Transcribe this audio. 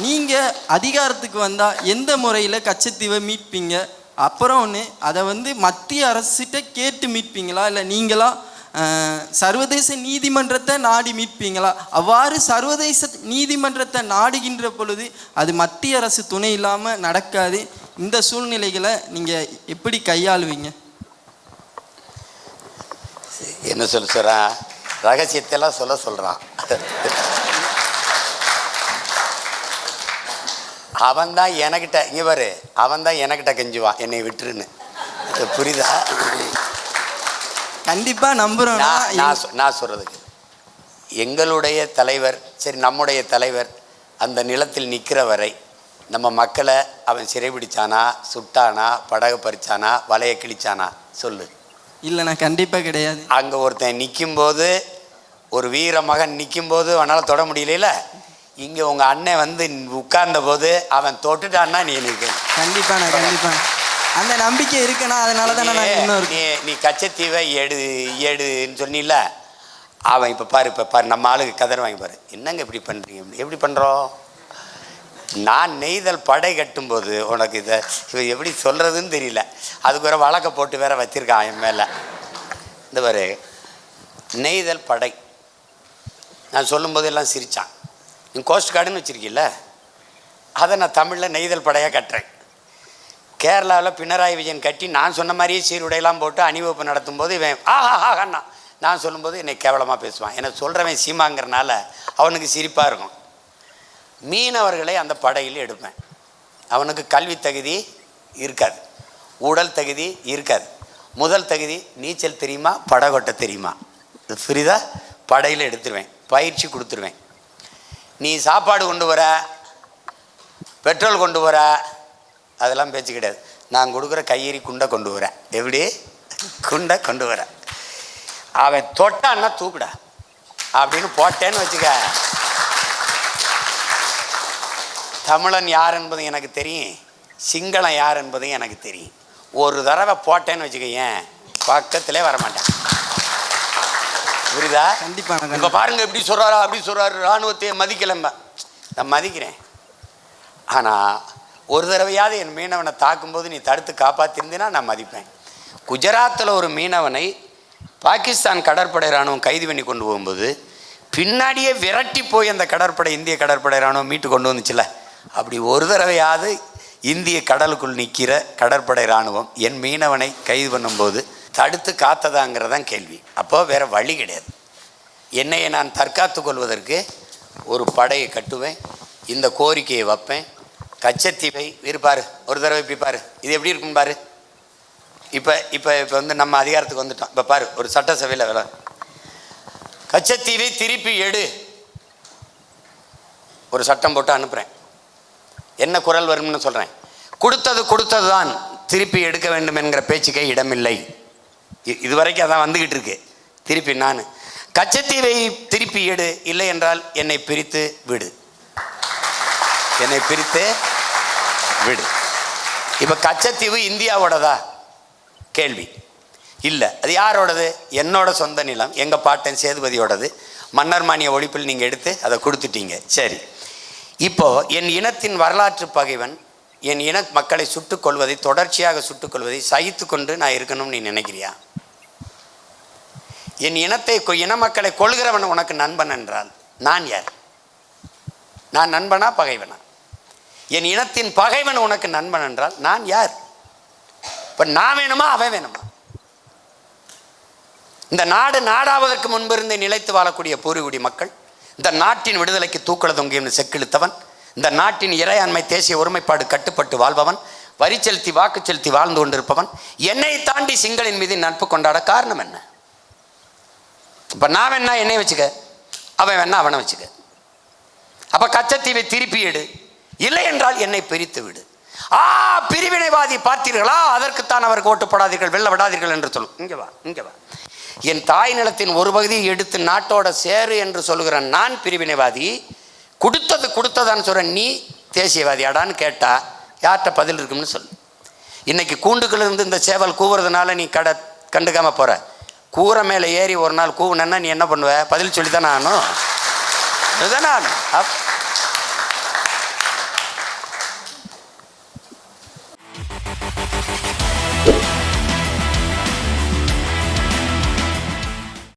நீங்கள் அதிகாரத்துக்கு வந்தால் எந்த முறையில் கச்சத்தீவை மீட்பீங்க? அப்புறம் ஒன்று, அதை மத்திய அரசிட்ட கேட்டு மீட்பீங்களா, இல்லை நீங்களா சர்வதேச நீதிமன்றத்தை நாடி மீட்பீங்களா? அவ்வாறு சர்வதேச நீதிமன்றத்தை நாடுகின்ற பொழுது அது மத்திய அரசு துணை இல்லாமல் நடக்காது. இந்த சூழ்நிலைகளை நீங்கள் எப்படி கையாளுவீங்க? என்ன சொல்கிறான், ரகசியத்தெல்லாம் சொல்கிறான். அவன் தான் எனக்கிட்ட, இங்கே பாரு, அவன் தான் எனக்கிட்ட கெஞ்சுவான் என்னை விட்டுருன்னு. புரியுதா? கண்டிப்பாக நம்புகிறோம். நான் சொல்கிறதுக்கு எங்களுடைய தலைவர், சரி நம்முடைய தலைவர் அந்த நிலத்தில் நிற்கிற வரை நம்ம மக்களை அவன் சிறைபிடிச்சானா, சுட்டானா, படகு பறிச்சானா, வலையை கிழிச்சானா சொல்லு? இல்லைண்ணா, கண்டிப்பாக கிடையாது. அங்கே ஒருத்தன் நிற்கும்போது, ஒரு வீர மகன் நிற்கும்போது அவனால் தொட முடியல. இங்கே உங்கள் அண்ணன் உட்கார்ந்த போது அவன் தொட்டுட்டான்னா நீ நிற்க. கண்டிப்பாண்ணா, கண்டிப்பாக அந்த நம்பிக்கை இருக்குண்ணா. அதனால தான் நீ கச்சத்தீவை எடுன்னு சொன்னில. அவன் இப்போ பாரு நம்ம ஆளுக்கு கதர் வாங்கி பாரு, என்னங்க இப்படி பண்ணுறீங்க, எப்படி பண்ணுறோம்? நான் நெய்தல் படை கட்டும்போது உனக்கு இதை எப்படி சொல்கிறதுன்னு தெரியல. அதுக்கு வேறு வழக்க போட்டு வேற வச்சிருக்கான் என் மேலே. இந்த பாரு, நெய்தல் படை நான் சொல்லும்போது எல்லாம் சிரித்தான். நீ கோஸ்ட் கார்டுன்னு வச்சுருக்கீல்ல, அதை நான் தமிழில் நெய்தல் படையாக கட்டுறேன். கேரளாவில் பினராயி விஜயன் கட்டி நான் சொன்ன மாதிரியே சீருடையெல்லாம் போட்டு அணிவகுப்பு நடத்தும் போது இவன் ஆஹாஹாண்ணா நான் சொல்லும்போது என்னை கேவலமாக பேசுவான். என்னை சொல்கிறவன் சீமாங்கிறனால அவனுக்கு சிரிப்பாக இருக்கும். மீனவர்களை அந்த படையில் எடுப்பேன். அவனுக்கு கல்வி தகுதி இருக்காது, உடல் தகுதி இருக்காது. முதல் தகுதி நீச்சல் தெரியுமா, படகொட்ட தெரியுமா, இது புரியுதா? படையில் எடுத்துருவேன், பயிற்சி கொடுத்துருவேன். நீ சாப்பாடு கொண்டு வர, பெட்ரோல் கொண்டு வர, அதெல்லாம் பேச்சு கிடையாது. நான் கொடுக்குற கையெறி குண்டை கொண்டு வரேன். எப்படி குண்டை கொண்டு வரேன். அவன் தொட்டான்னா தூக்குடா அப்படின்னு போட்டேன்னு வச்சுக்க, தமிழன் யார் என்பது எனக்கு தெரியும், சிங்களம் யார் என்பதும் எனக்கு தெரியும். ஒரு தடவை போட்டேன்னு வச்சுக்க, ஏன் பக்கத்திலே வரமாட்டேன். புரியுதா? கண்டிப்பாக. இப்போ பாருங்க எப்படி சொல்கிறாரா, அப்படி சொல்கிறாரு, இராணுவத்தை மதிக்கலம்ப. நான் மதிக்கிறேன். ஆனால் ஒரு தடவையாவது என் மீனவனை தாக்கும்போது நீ தடுத்து காப்பாற்றிருந்தீன்னா நான் மதிப்பேன். குஜராத்தில் ஒரு மீனவனை பாகிஸ்தான் கடற்படை இராணுவம் கைது பண்ணி கொண்டு போகும்போது பின்னாடியே விரட்டி போய் அந்த கடற்படை, இந்திய கடற்படை இராணுவம் மீட்டு கொண்டு வந்துச்சுல, அப்படி ஒரு தடவையாவது இந்திய கடலுக்குள் நிற்கிற கடற்படை இராணுவம் என் மீனவனை கைது பண்ணும்போது தடுத்து காத்ததாங்கிறதான் கேள்வி. அப்போது வேறு வழி கிடையாது. என்னையை நான் தற்காத்து கொள்வதற்கு ஒரு படையை கட்டுவேன், இந்த கோரிக்கையை வைப்பேன். கச்சத்தீவை இருப்பார், ஒரு தடவை இப்படி பாரு, இது எப்படி இருக்குன்னு பாரு. இப்போ இப்போ இப்போ நம்ம அதிகாரத்துக்கு வந்துட்டோம். இப்போ பாரு, ஒரு சட்டசபையில் வேலை, கச்சத்தீவை திருப்பி எடு, ஒரு சட்டம் போட்டு அனுப்புகிறேன். என்ன குரல் வரும்னு சொல்கிறேன். கொடுத்தது தான், திருப்பி எடுக்க வேண்டும் என்கிற பேச்சுக்கே இடமில்லை. இதுவரைக்கும் அதான் வந்துக்கிட்டு இருக்கு. திருப்பி நான் கச்சத்தீவை திருப்பி எடு, இல்லை என்றால் என்னை பிரித்து விடு, என்னை பிரித்து விடு. இப்போ கச்சத்தீவு இந்தியாவோடதா கேள்வி இல்லை, அது யாரோடது? என்னோட சொந்த நிலம், எங்கள் பாட்டன் சேதுபதியோடது. மன்னர் மானிய ஒழிப்பில் நீங்கள் எடுத்து அதை கொடுத்துட்டீங்க. சரி, இப்போது என் இனத்தின் வரலாற்று பகைவன் என் இன மக்களை சுட்டுக் கொள்வதை, தொடர்ச்சியாக சுட்டுக் கொள்வதை சகித்து கொண்டு நான் இருக்கணும்னு நீ நினைக்கிறியா? என் இன மக்களை கொள்கிறவன் உனக்கு நண்பன் என்றால் நான் யார்? நான் நண்பனா பகைவனா? என் இனத்தின் பகைவன் உனக்கு நண்பன் என்றால் நான் யார்? இப்போ நான் வேணுமா அவன் வேணுமா? இந்த நாடு நாடாவதற்கு முன்பு இருந்தே நிலைத்து வாழக்கூடிய பூர்வீகுடி மக்கள், இந்த நாட்டின் விடுதலைக்கு தூக்கல தொங்கியும் செக்கிழுத்தவன், இந்த நாட்டின் இறையாண்மை தேசிய ஒருமைப்பாடு கட்டுப்பட்டு வாழ்பவன், வரி செலுத்தி வாக்கு செலுத்தி வாழ்ந்து கொண்டிருப்பவன், என்னை தாண்டி சிங்களின் மீது நட்பு கொண்டாட காரணம் என்ன? இப்போ நான் வேணா என்னை வச்சுக்க, அவன் வேணா அவனை வச்சுக்க. அப்போ கச்சத்தீவை திருப்பி எடு, இல்லை என்றால் என்னை பிரித்து விடு. பிரிவினைவாதி பார்த்தீர்களா, அதற்குத்தான் அவருக்கு ஓட்டு போடாதீர்கள், வெல்ல விடாதீர்கள் என்று சொல்லும். இங்கே வா, இங்கே வா. என் தாய் நிலத்தின் ஒரு பகுதியை எடுத்து நாட்டோட சேரு என்று சொல்லுகிற நான் பிரிவினைவாதி, கொடுத்ததான்னு சொல்கிறேன் நீ தேசியவாதியாடான்னு கேட்டால் யார்கிட்ட பதில் இருக்கும்னு சொல்லு. இன்னைக்கு கூண்டுக்குள்ளேருந்து இந்த சேவல் கூவுறதுனால நீ கண்டுக்காமல் போகிற, கூரை மேலே ஏறி ஒரு நாள் கூவுனன்னா நீ என்ன பண்ணுவ? பதில் சொல்லித்தானே ஆகணும், இதுதானே ஆகணும். வணக்கம்.